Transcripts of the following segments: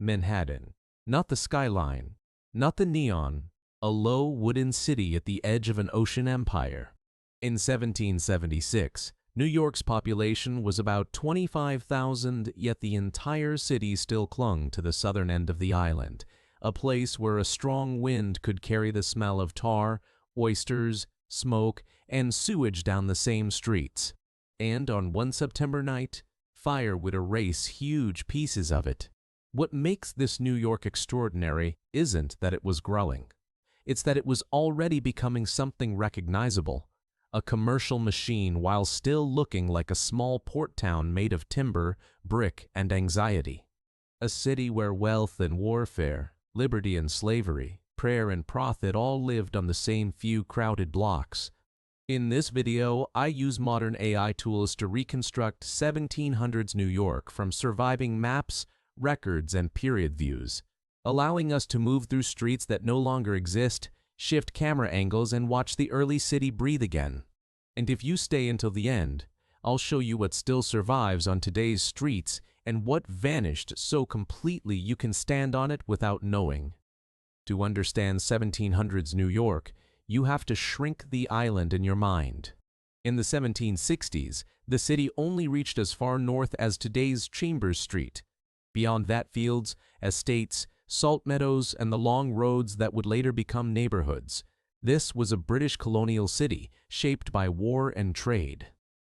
Manhattan. Not the skyline, not the neon, a low wooden city at the edge of an ocean empire. In 1776, New York's population was about 25,000, yet the entire city still clung to the southern end of the island, a place where a strong wind could carry the smell of tar, oysters, smoke, and sewage down the same streets. And on one September night, fire would erase huge pieces of it. What makes this New York extraordinary isn't that it was growing. It's that it was already becoming something recognizable, a commercial machine while still looking like a small port town made of timber, brick, and anxiety. A city where wealth and warfare, liberty and slavery, prayer and profit all lived on the same few crowded blocks. In this video, I use modern AI tools to reconstruct 1700s New York from surviving maps, records, and period views, allowing us to move through streets that no longer exist, shift camera angles, and watch the early city breathe again. And if you stay until the end, I'll show you what still survives on today's streets and what vanished so completely you can stand on it without knowing. To understand 1700s New York, you have to shrink the island in your mind. In the 1760s, the city only reached as far north as today's Chambers Street. Beyond that, fields, estates, salt meadows, and the long roads that would later become neighborhoods. This was a British colonial city shaped by war and trade.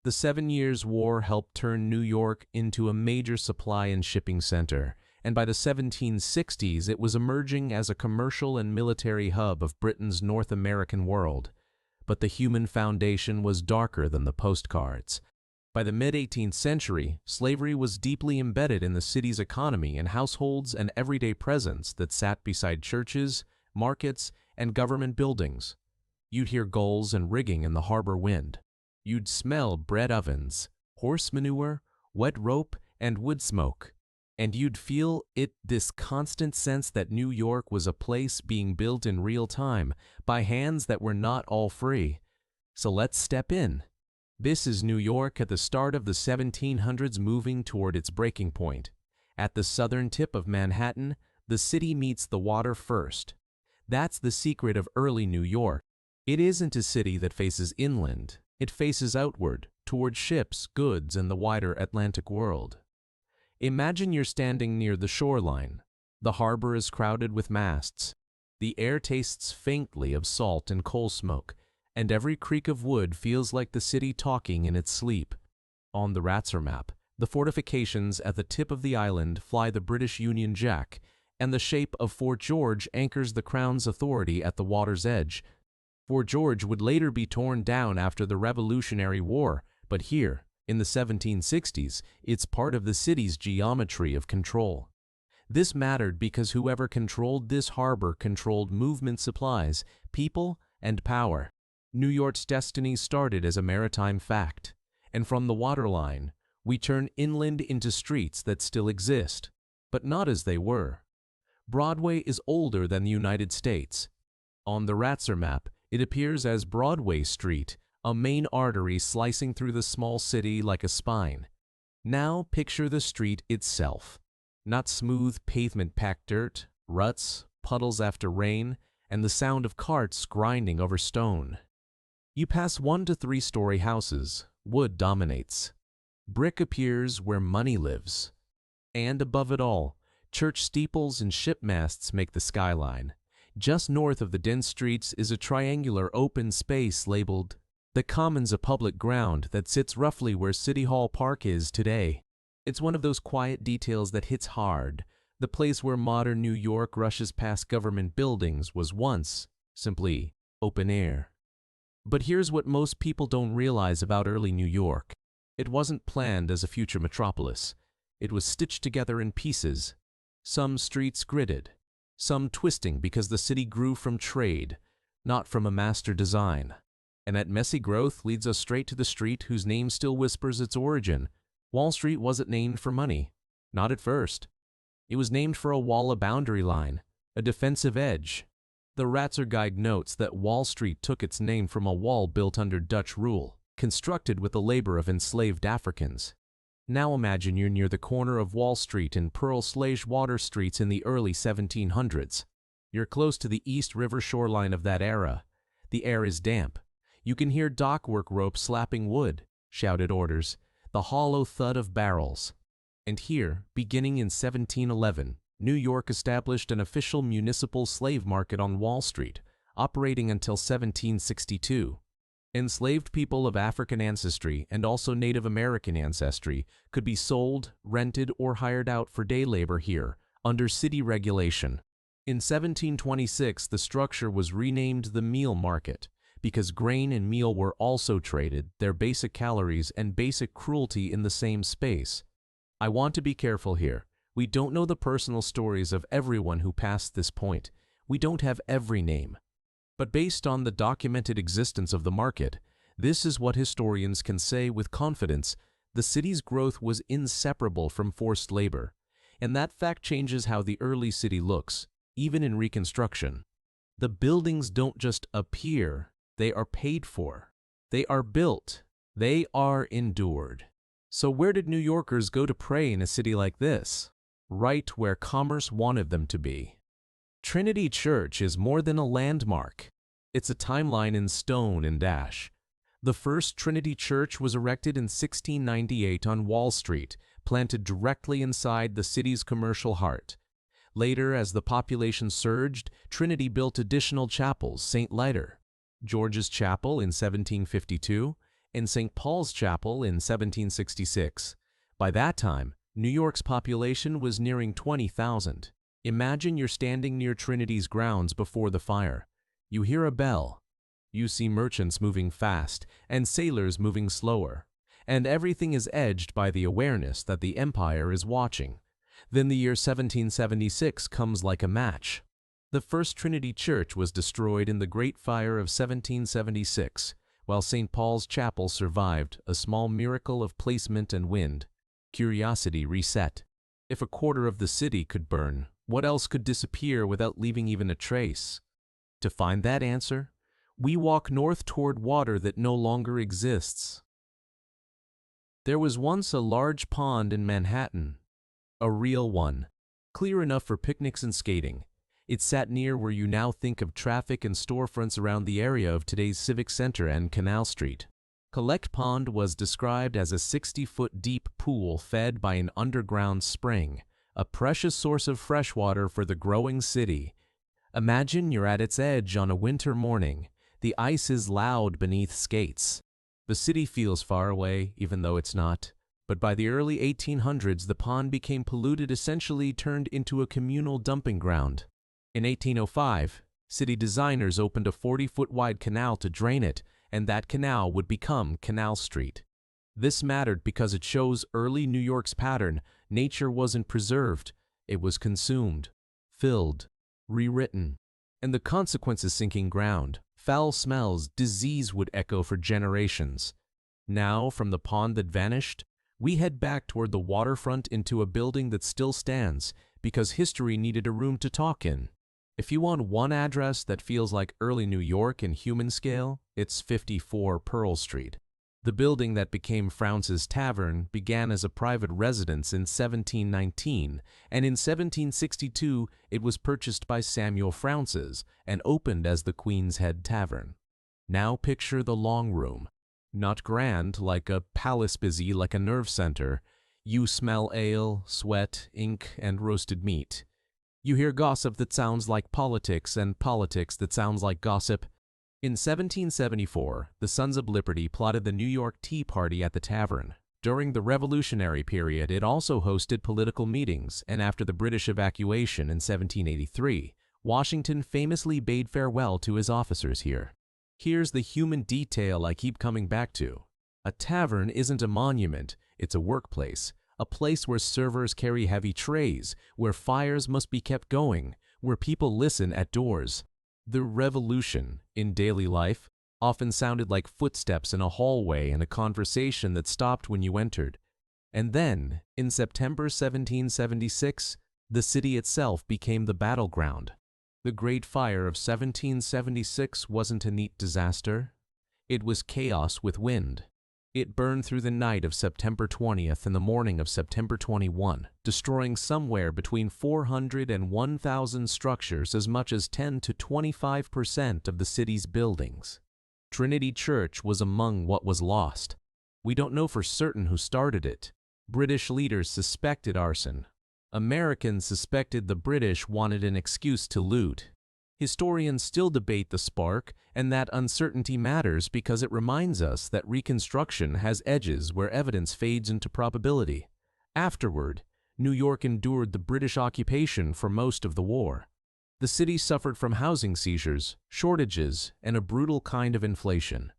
The 7 Years' War helped turn New York into a major supply and shipping center, and by the 1760s it was emerging as a commercial and military hub of Britain's North American world. But the human foundation was darker than the postcards. By the mid-18th century, slavery was deeply embedded in the city's economy and households and everyday presence that sat beside churches, markets, and government buildings. You'd hear gulls and rigging in the harbor wind. You'd smell bread ovens, horse manure, wet rope, and wood smoke. And you'd feel this constant sense that New York was a place being built in real time by hands that were not all free. So let's step in. This is New York at the start of the 1700s, moving toward its breaking point. At the southern tip of Manhattan, the city meets the water first. That's the secret of early New York. It isn't a city that faces inland. It faces outward, toward ships, goods, and the wider Atlantic world. Imagine you're standing near the shoreline. The harbor is crowded with masts. The air tastes faintly of salt and coal smoke, and every creak of wood feels like the city talking in its sleep. On the Ratzer map, the fortifications at the tip of the island fly the British Union Jack, and the shape of Fort George anchors the Crown's authority at the water's edge. Fort George would later be torn down after the Revolutionary War, but here, in the 1760s, it's part of the city's geometry of control. This mattered because whoever controlled this harbor controlled movement supplies, people, and power. New York's destiny started as a maritime fact, and from the waterline, we turn inland into streets that still exist, but not as they were. Broadway is older than the United States. On the Ratzer map, it appears as Broadway Street, a main artery slicing through the small city like a spine. Now picture the street itself. Not smooth pavement-packed dirt, ruts, puddles after rain, and the sound of carts grinding over stone. You pass 1 to 3-story houses. Wood dominates. Brick appears where money lives. And above it all, church steeples and ship masts make the skyline. Just north of the dense streets is a triangular open space labeled the Commons, a public ground that sits roughly where City Hall Park is today. It's one of those quiet details that hits hard. The place where modern New York rushes past government buildings was once simply open air. But here's what most people don't realize about early New York. It wasn't planned as a future metropolis. It was stitched together in pieces. Some streets gridded, some twisting because the city grew from trade, not from a master design. And that messy growth leads us straight to the street whose name still whispers its origin. Wall Street wasn't named for money. Not at first. It was named for a wall, a boundary line, a defensive edge. The Ratzer Guide notes that Wall Street took its name from a wall built under Dutch rule, constructed with the labor of enslaved Africans. Now imagine you're near the corner of Wall Street and Pearl/Water Streets in the early 1700s. You're close to the East River shoreline of that era. The air is damp. You can hear dockwork ropes slapping wood, shouted orders, the hollow thud of barrels. And here, beginning in 1711, New York established an official municipal slave market on Wall Street, operating until 1762. Enslaved people of African ancestry and also Native American ancestry could be sold, rented, or hired out for day labor here, under city regulation. In 1726, the structure was renamed the meal market, because grain and meal were also traded, their basic calories and basic cruelty in the same space. I want to be careful here. We don't know the personal stories of everyone who passed this point. We don't have every name. But based on the documented existence of the market, this is what historians can say with confidence: the city's growth was inseparable from forced labor, and that fact changes how the early city looks, even in reconstruction. The buildings don't just appear, they are paid for. They are built. They are endured. So where did New Yorkers go to pray in a city like this? Right where commerce wanted them to be. Trinity Church is more than a landmark. It's a timeline in stone and ash. The first Trinity Church was erected in 1698 on Wall Street, planted directly inside the city's commercial heart. Later, as the population surged, Trinity built additional chapels: St. Leiter, George's Chapel in 1752, and St. Paul's Chapel in 1766. By that time, New York's population was nearing 20,000. Imagine you're standing near Trinity's grounds before the fire. You hear a bell. You see merchants moving fast and sailors moving slower, and everything is edged by the awareness that the empire is watching. Then the year 1776 comes like a match. The first Trinity Church was destroyed in the Great Fire of 1776, while St. Paul's Chapel survived, a small miracle of placement and wind. Curiosity reset. If a quarter of the city could burn, what else could disappear without leaving even a trace? To find that answer, we walk north toward water that no longer exists. There was once a large pond in Manhattan. A real one, clear enough for picnics and skating. It sat near where you now think of traffic and storefronts around the area of today's Civic Center and Canal Street. Collect Pond was described as a 60-foot deep pool fed by an underground spring, a precious source of fresh water for the growing city. Imagine you're at its edge on a winter morning. The ice is loud beneath skates. The city feels far away, even though it's not. But by the early 1800s, the pond became polluted, essentially turned into a communal dumping ground. In 1805, city designers opened a 40-foot wide canal to drain it, and that canal would become Canal Street. This mattered because it shows early New York's pattern. Nature wasn't preserved. It was consumed, filled, rewritten. And the consequences: sinking ground, foul smells, disease would echo for generations. Now, from the pond that vanished, we head back toward the waterfront into a building that still stands because history needed a room to talk in. If you want one address that feels like early New York in human scale, it's 54 Pearl Street. The building that became Fraunces Tavern began as a private residence in 1719, and in 1762 it was purchased by Samuel Fraunces and opened as the Queen's Head Tavern. Now picture the long room. Not grand like a palace, busy like a nerve center. You smell ale, sweat, ink, and roasted meat. You hear gossip that sounds like politics and politics that sounds like gossip. In 1774, the Sons of Liberty plotted the New York Tea Party at the Tavern. During the Revolutionary period, it also hosted political meetings, and after the British evacuation in 1783, Washington famously bade farewell to his officers here. Here's the human detail I keep coming back to. A tavern isn't a monument, it's a workplace. A place where servers carry heavy trays, where fires must be kept going, where people listen at doors. The revolution in daily life often sounded like footsteps in a hallway and a conversation that stopped when you entered. And then, in September 1776, the city itself became the battleground. The Great Fire of 1776 wasn't a neat disaster. It was chaos with wind. It burned through the night of September 20th and the morning of September 21, destroying somewhere between 400 and 1,000 structures, as much as 10 to 25% of the city's buildings. Trinity Church was among what was lost. We don't know for certain who started it. British leaders suspected arson. Americans suspected the British wanted an excuse to loot. Historians still debate the spark, and that uncertainty matters because it reminds us that reconstruction has edges where evidence fades into probability. Afterward, New York endured the British occupation for most of the war. The city suffered from housing seizures, shortages, and a brutal kind of inflation.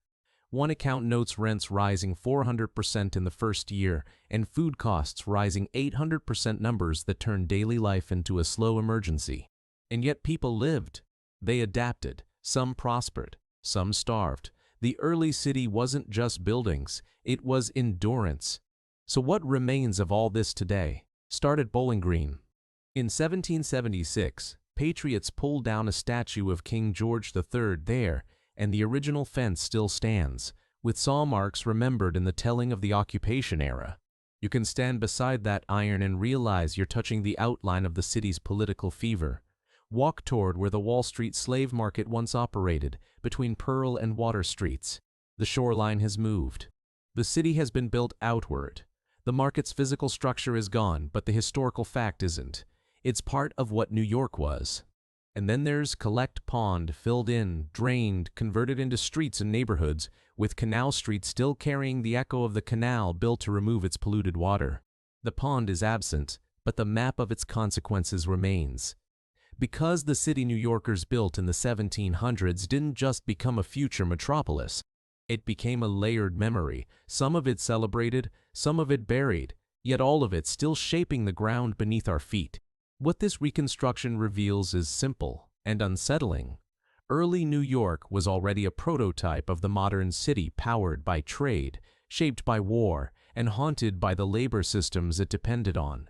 One account notes rents rising 400% in the first year and food costs rising 800%, numbers that turned daily life into a slow emergency. And yet people lived. They adapted. Some prospered. Some starved. The early city wasn't just buildings. It was endurance. So what remains of all this today? Start at Bowling Green. In 1776, patriots pulled down a statue of King George III there, and the original fence still stands, with saw marks remembered in the telling of the occupation era. You can stand beside that iron and realize you're touching the outline of the city's political fever. Walk toward where the Wall Street slave market once operated, between Pearl and Water Streets. The shoreline has moved. The city has been built outward. The market's physical structure is gone, but the historical fact isn't. It's part of what New York was. And then there's Collect Pond, filled in, drained, converted into streets and neighborhoods, with Canal Street still carrying the echo of the canal built to remove its polluted water. The pond is absent, but the map of its consequences remains. Because the city New Yorkers built in the 1700s didn't just become a future metropolis. It became a layered memory, some of it celebrated, some of it buried, yet all of it still shaping the ground beneath our feet. What this reconstruction reveals is simple and unsettling. Early New York was already a prototype of the modern city, powered by trade, shaped by war, and haunted by the labor systems it depended on.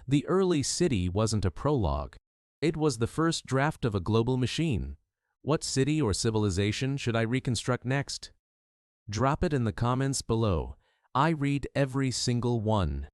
The early city wasn't a prologue. It was the first draft of a global machine. What city or civilization should I reconstruct next? Drop it in the comments below. I read every single one.